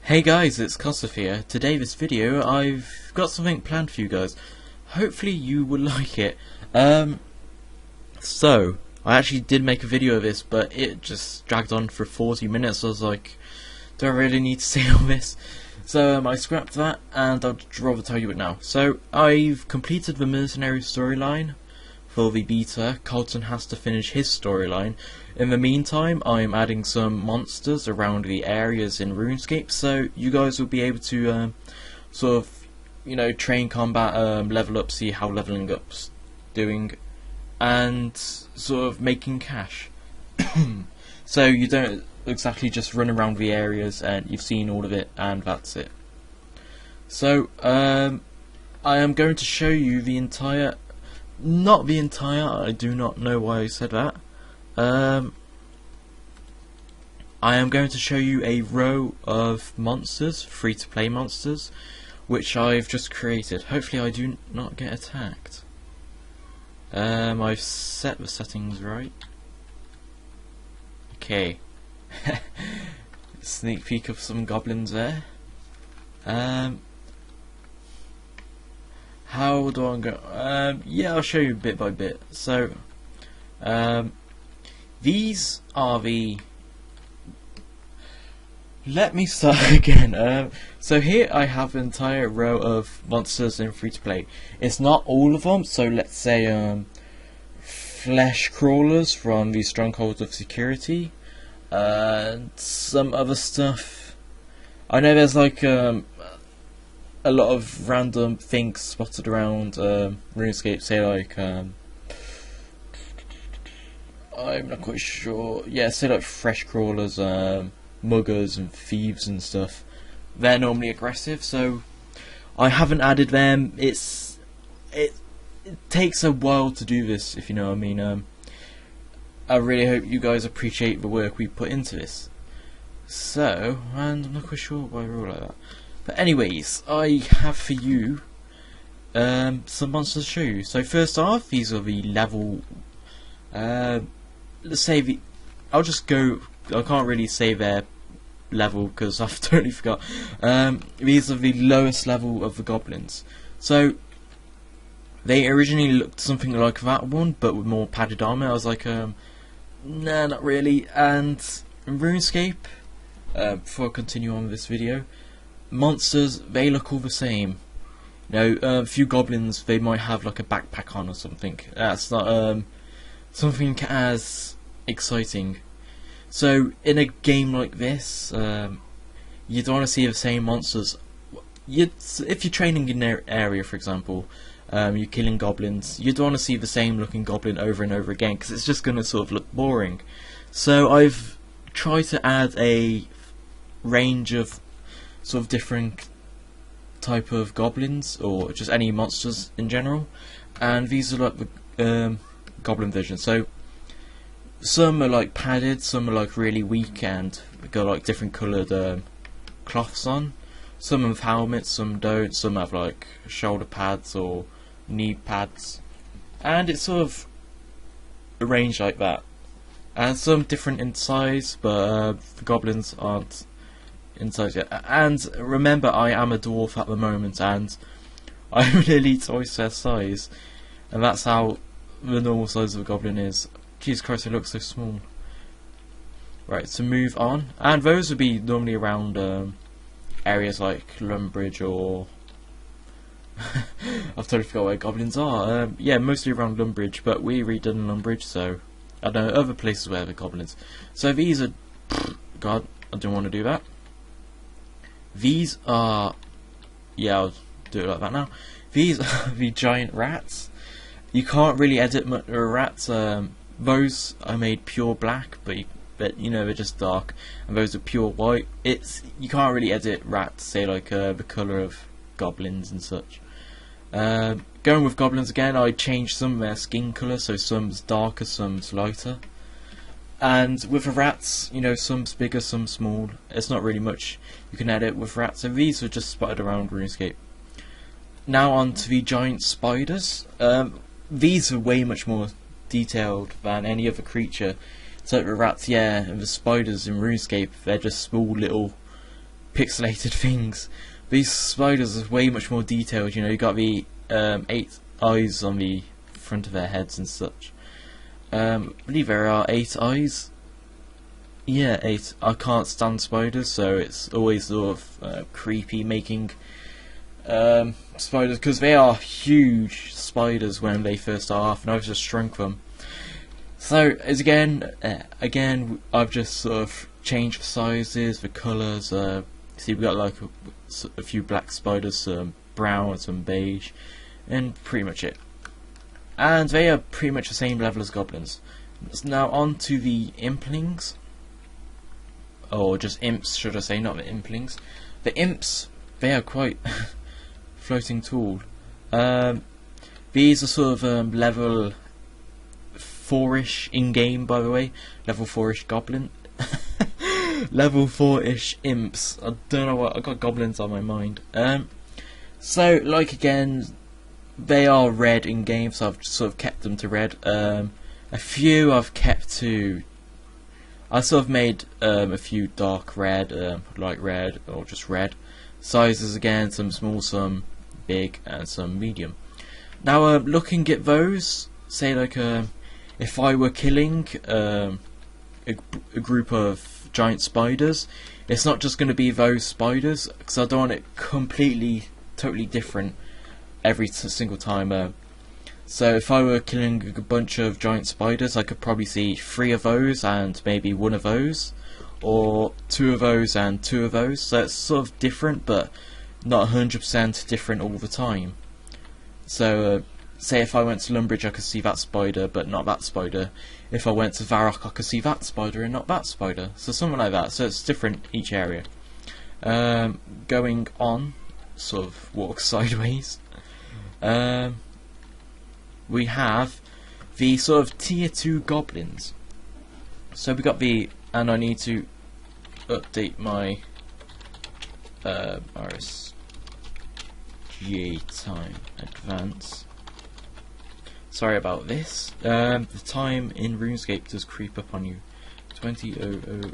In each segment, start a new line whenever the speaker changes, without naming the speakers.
Hey guys, it's Kosov here. Today this video, I've got something planned for you guys. Hopefully you will like it. So, I actually did make a video of this, but it just dragged on for 40 minutes. I was like, do I really need to say all this? So I scrapped that, and I'd rather tell you it now. So, I've completed the mercenary storyline for the beta. Colton has to finish his storyline. In the meantime, I'm adding some monsters around the areas in Runescape, so you guys will be able to sort of, train combat, level up, see how leveling up's doing, and sort of making cash. So you don't exactly just run around the areas and you've seen all of it and that's it. So I am going to show you the entire, not the entire, I do not know why I said that. I am going to show you a row of monsters, free-to-play monsters, which I've just created. Hopefully I do not get attacked. I've set the settings right. Okay. Sneak peek of some goblins there. How do I go? Yeah, I'll show you bit by bit. So, these are the... Let me start again. So here I have an entire row of monsters in free-to-play. It's not all of them, so let's say flesh crawlers from the Stronghold of Security, and some other stuff. I know there's like a lot of random things spotted around RuneScape, say like I'm not quite sure. Yeah, say like fresh crawlers, muggers and thieves and stuff. They're normally aggressive, so I haven't added them. It takes a while to do this, if you know what I mean. I really hope you guys appreciate the work we put into this. So, and I'm not quite sure why we're all like that. But anyways, I have for you some monsters to show you. So first off, these are the level. Let's say I'll just go. I can't really say their level because I've totally forgot. These are the lowest level of the goblins. So they originally looked something like that one, but with more padded armor. I was like, nah, not really. And in RuneScape, before I continue on with this video, monsters, they look all the same. A few goblins, they might have like a backpack on or something. That's not something as exciting. So in a game like this, you don't want to see the same monsters. If you're training in an area, for example, you're killing goblins, you don't want to see the same looking goblin over and over again, because it's just going to sort of look boring. So I've tried to add a range of sort of different type of goblins, or just any monsters in general, and these are like the goblin version. So some are like padded, some are like really weak and got like different coloured cloths on. Some have helmets, some don't, some have like shoulder pads or knee pads, and it's sort of arranged like that. And some different in size, but the goblins aren't in size yet. And remember, I am a dwarf at the moment, and I'm nearly twice their size, and that's how the normal size of a goblin is. Jesus Christ, it looks so small. Right, to move on, and those would be normally around areas like Lumbridge, or I've totally forgot where goblins are. Yeah, mostly around Lumbridge, but we redone Lumbridge, so I don't know other places where the goblins. So these are, God, I don't want to do that. These are, yeah, I'll do it like that now. These are the giant rats. You can't really edit rats. Those are made pure black, but they're just dark, and those are pure white. You can't really edit rats, say like the colour of goblins and such. Going with goblins again, I changed some of their skin colour, so some's darker, some's lighter. And with the rats, some's bigger, some's small. It's not really much you can edit with rats, so these are just spotted around RuneScape. Now on to the giant spiders. These are way much more detailed than any other creature. So the rats, yeah, and the spiders in RuneScape, they're just small little pixelated things. These spiders are way much more detailed. You know, you got the 8 eyes on the front of their heads and such. I believe there are 8 eyes. Yeah, 8. I can't stand spiders, so it's always sort of creepy making spiders, because they are huge spiders when they first start off, and I've just shrunk them. So as again, I've just sort of changed the sizes, the colours. See, we got like a few black spiders, some brown, some beige, and pretty much it. And they are pretty much the same level as goblins. Now on to the implings. Or just imps, should I say, not the implings. The imps, they are quite floating tall. These are sort of level 4-ish in-game, by the way. Level 4-ish goblin. Level 4-ish imps. I don't know what, I got goblins on my mind. So, like again, they are red in-game, so I've sort of kept them to red. A few I've kept to... I sort of made a few dark red, light red, or just red sizes again, some small, some big, and some medium. Now, looking at those, say like if I were killing a group of giant spiders, it's not just going to be those spiders, because I don't want it completely, totally different every single time. So if I were killing a bunch of giant spiders, I could probably see 3 of those and maybe 1 of those, or 2 of those and 2 of those. So it's sort of different, but not 100% different all the time. So say if I went to Lumbridge, I could see that spider but not that spider. If I went to Varrock, I could see that spider and not that spider. So something like that. So it's different each area. Going on, sort of walk sideways. We have the sort of tier 2 goblins. So we got the, and I need to update my RSG time advance. Sorry about this. The time in RuneScape does creep up on you. 20:00.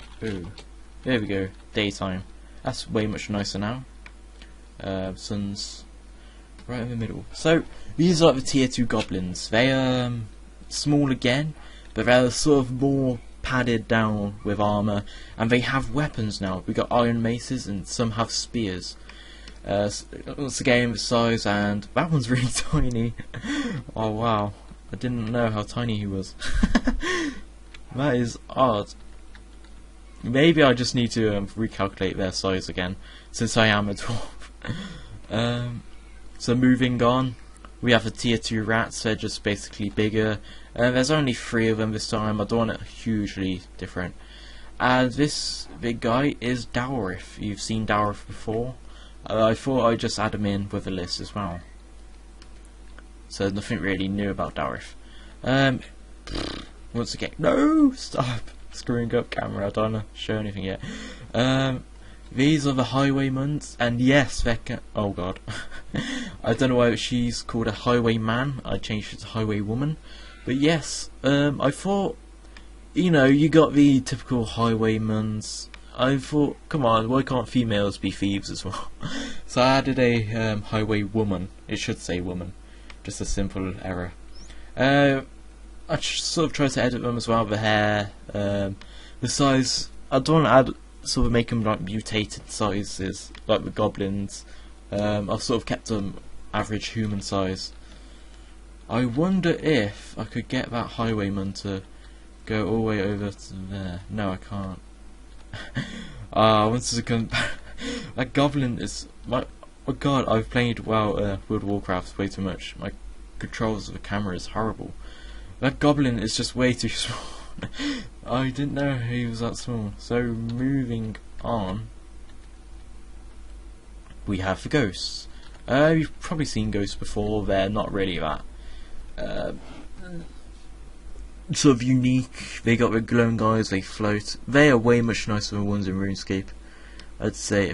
There we go. Daytime. That's way much nicer now. Sun's right in the middle. So these are like the tier 2 goblins. They are small again, but they're sort of more padded down with armour, and they have weapons now. We got iron maces and some have spears. Once again the size, and that one's really tiny. Oh wow, I didn't know how tiny he was. That is odd. Maybe I just need to recalculate their size again, since I am a dwarf. So moving on, we have the tier 2 rats. They're just basically bigger. There's only 3 of them this time. I don't want it hugely different. And this big guy is Dowrith. You've seen Dowrith before. I thought I'd just add him in with the list as well. So nothing really new about Dowrith. Once again, no, stop screwing up camera. I don't want to show anything yet. These are the highwaymans, and yes, they can. Oh god, I don't know why she's called a highwayman. I changed it to highwaywoman. But yes, I thought, you know, you got the typical highwaymans. I thought, come on, why can't females be thieves as well? So I added a highwaywoman. It should say woman. Just a simple error. I sort of tried to edit them as well. The hair, the size. I don't want to add. Sort of make them like mutated sizes, like the goblins. I've sort of kept them average human size. I wonder if I could get that highwayman to go all the way over to there. No, I can't. I wanted to come. That goblin is my. Oh god, I've played World of Warcraft way too much. My controls of the camera is horrible. That goblin is just way too small. I didn't know he was that small. So moving on, we have the ghosts. You've probably seen ghosts before. They're not really that sort of unique. They got the glowing eyes. They float. They are way much nicer than the ones in RuneScape, I'd say.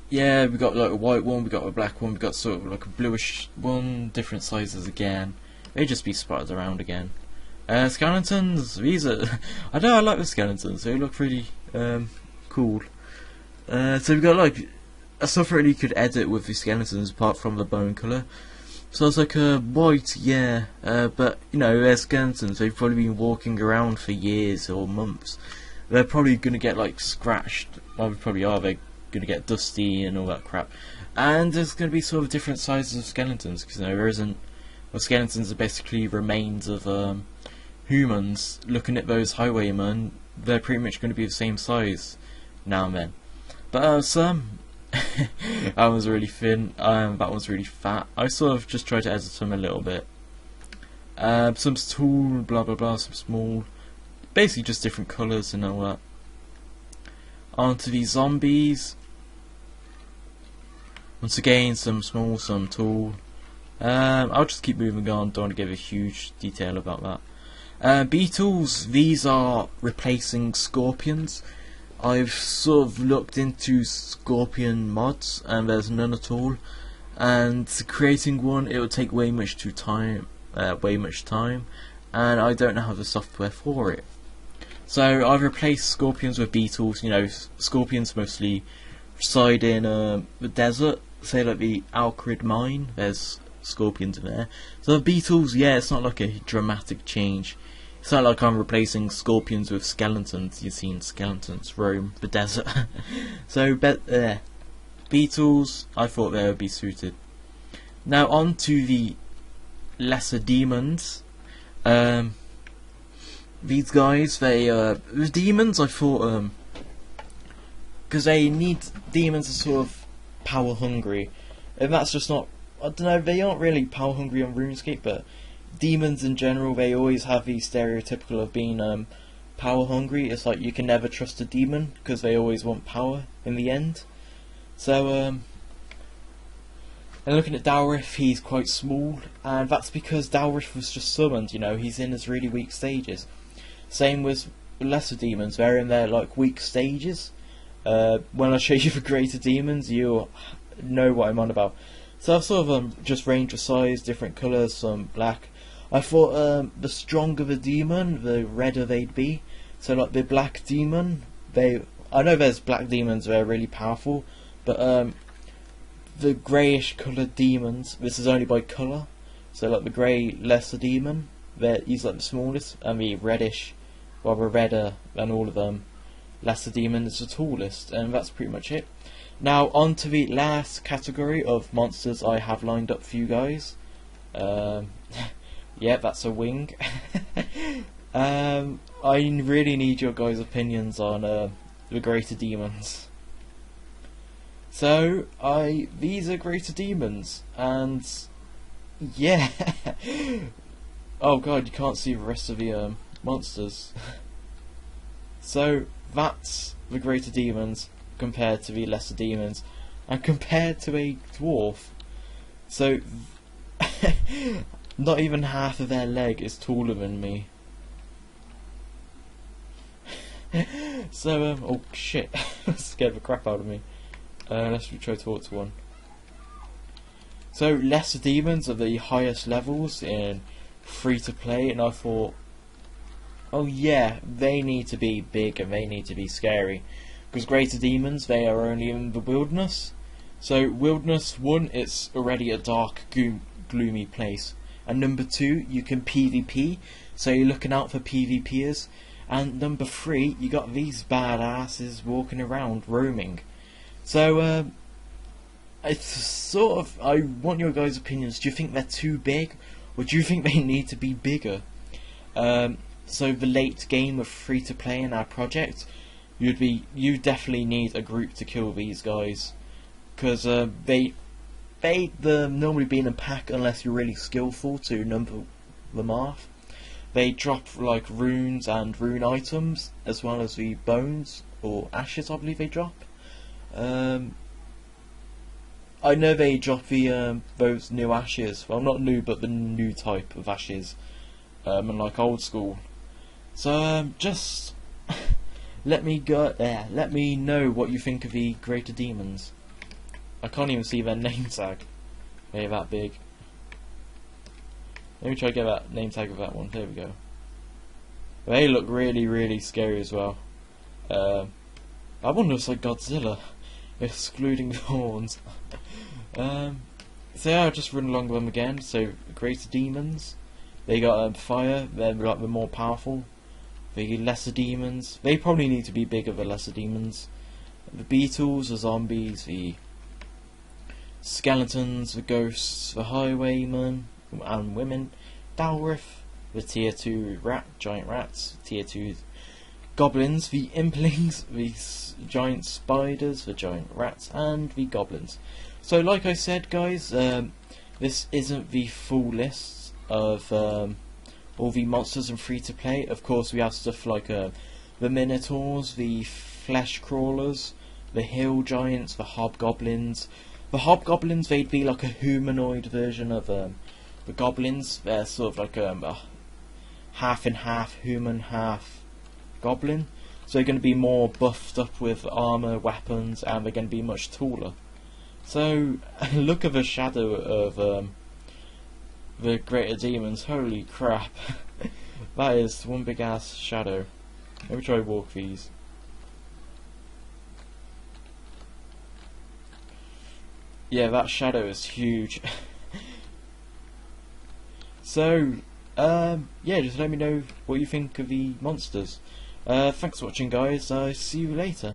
Yeah, we got like a white one. We got a black one. We got sort of like a bluish one. Different sizes again. They just be spotted around again. Skeletons, these are. I know I like the skeletons. They look pretty cool. So we've got like stuff really you could edit with the skeletons apart from the bone colour. So it's like white, yeah, but you know, they're skeletons. They've probably been walking around for years or months. They're probably gonna get like scratched. Well, they probably are. They're gonna get dusty and all that crap. And there's gonna be sort of different sizes of skeletons because you know there isn't. Well, skeletons are basically remains of humans. Looking at those highwaymen, they're pretty much going to be the same size now and then. But some. That one's really thin, that one's really fat. I sort of just tried to edit them a little bit. Some's tall, blah blah blah, some small. Basically just different colours and all that. On to these zombies. Once again, some small, some tall. I'll just keep moving on, don't want to give a huge detail about that. Beetles, these are replacing scorpions. I've sort of looked into scorpion mods and there's none at all, and creating one it would take way much time, and I don't have the software for it. So I've replaced scorpions with beetles. You know, scorpions mostly reside in the desert, say like the Alcrid mine, there's scorpions in there. So the beetles, yeah, it's not like a dramatic change. It's not like I'm replacing scorpions with skeletons. You've seen skeletons roam the desert. So, beetles, I thought they would be suited. Now on to the lesser demons. These guys, the demons, I thought, because demons are sort of power hungry. And that's just not, I don't know, they aren't really power hungry on RuneScape, but demons in general, they always have these stereotypical of being power hungry. It's like you can never trust a demon because they always want power in the end. So and looking at Dalrith, he's quite small, and that's because Dalrith was just summoned. You know, he's in his really weak stages. Same with lesser demons; they're in their like weak stages. When I show you the greater demons, you'll know what I'm on about. So I've sort of just ranged the size, different colours, some black. I thought the stronger the demon, the redder they'd be. So like the black demon, I know there's black demons that are really powerful, but the greyish coloured demons, this is only by colour. So like the grey lesser demon, he's like the smallest, and the reddish, rather redder than all of them, lesser demon is the tallest, and that's pretty much it. Now on to the last category of monsters I have lined up for you guys. Yeah, that's a wing. I really need your guys' opinions on the greater demons. So, these are greater demons, and yeah. Oh god, you can't see the rest of the monsters. So that's the greater demons compared to the lesser demons, and compared to a dwarf. So not even half of their leg is taller than me. So oh shit, scared the crap out of me. Let's try to talk to one. So lesser demons are the highest levels in free to play, and I thought, oh yeah, they need to be big and they need to be scary. Because greater demons, they are only in the wilderness. So wilderness 1, it's already a dark, gloomy place. And number 2, you can PvP, so you're looking out for PvPers. And number 3, you got these badasses walking around, roaming. So it's sort of, I want your guys' opinions. Do you think they're too big, or do you think they need to be bigger? So the late game of free to play in our project, you definitely need a group to kill these guys, because they normally be in a pack unless you're really skillful to number them off. They drop like runes and rune items, as well as the bones or ashes, I believe they drop. I know they drop the those new ashes. Well, not new, but the new type of ashes, and like old school. So just let me know what you think of the greater demons. I can't even see their name tag. They're that big. Let me try to get that name tag of that one. There we go. They look really, really scary as well. I wonder if it's like Godzilla, excluding the horns. So yeah, I'll just run along with them again. So greater demons, they got fire. They're like the more powerful. The lesser demons, they probably need to be bigger. The lesser demons, the beetles, the zombies, the skeletons, the ghosts, the highwaymen and women, Dalrith, the tier 2 giant rats, tier 2 goblins, the implings, the giant spiders, the giant rats, and the goblins. So like I said, guys, this isn't the full list of all the monsters in free to play. Of course, we have stuff like the minotaurs, the flesh crawlers, the hill giants, the hobgoblins. The hobgoblins, they'd be like a humanoid version of the goblins. They're sort of like a half and half human, half goblin. So they're going to be more buffed up with armor, weapons, and they're going to be much taller. So look at the shadow of the greater demons. Holy crap. That is one big ass shadow. Let me try to walk these. Yeah, that shadow is huge. So, yeah, just let me know what you think of the monsters. Thanks for watching, guys. See you later.